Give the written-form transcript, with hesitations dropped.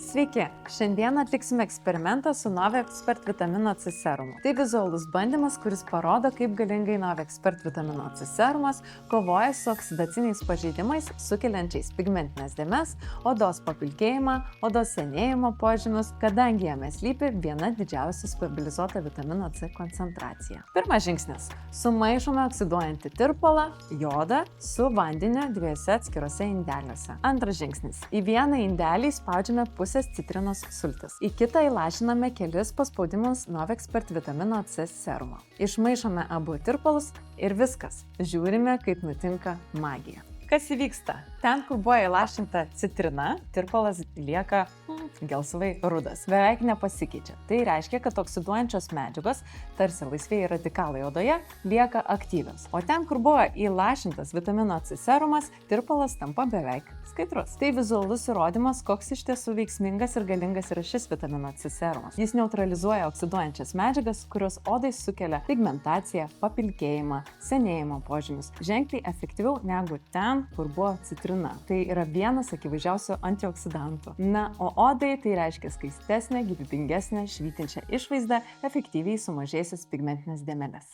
Sveiki! Šiandien atliksime eksperimentą su Novexpert vitamino C serumu. Tai vizualus bandymas, kuris parodo, kaip galingai Novexpert vitamino C serumas kovoja su oksidaciniais pažeidimais, sukeliančiais pigmentines dėmes, odos papilkėjimą, odos senėjimo požymius, kadangi jame slypi viena didžiausia stabilizuota vitamino C koncentracija. Pirmas žingsnis. Sumaišome oksiduojantį tirpalą, jodą, su vandeniu dviejose atskirose indeliuose. Antras žingsnis. Į vieną indelį spaudžiame pusės citrinos sultis. Į kitą įlašiname kelis paspaudimus Novexpert vitamino C serumo. Išmaišome abu tirpalus ir viskas. Žiūrime, kaip nutinka magija. Kas įvyksta? Ten, kur buvo įlašinta citrina, tirpalas lieka gelsvai rudas. Beveik nepasikeičia. Tai reiškia, kad oksiduojančios medžiagos, tarsi laisvieji radikalai odoje, lieka aktyvios. O ten, kur buvo įlašintas vitamino C serumas, tirpalas tampa beveik skaidrus. Tai vizualus įrodymas, koks iš tiesų veiksmingas ir galingas yra šis vitamino C serumas. Jis neutralizuoja oksiduojančias medžiagas, kurios odai sukelia pigmentaciją, papilkėjimą, senėjimo požymius, ženkliai efektyviau negu ten, kur buvo citrina. Tai yra vienas akivaizdžiausių antioksidantų. Na, o odai tai reiškia skaistesnę, gyvybingesnę, švytinčią išvaizdą, efektyviai sumažėjusias pigmentinės dėmeles.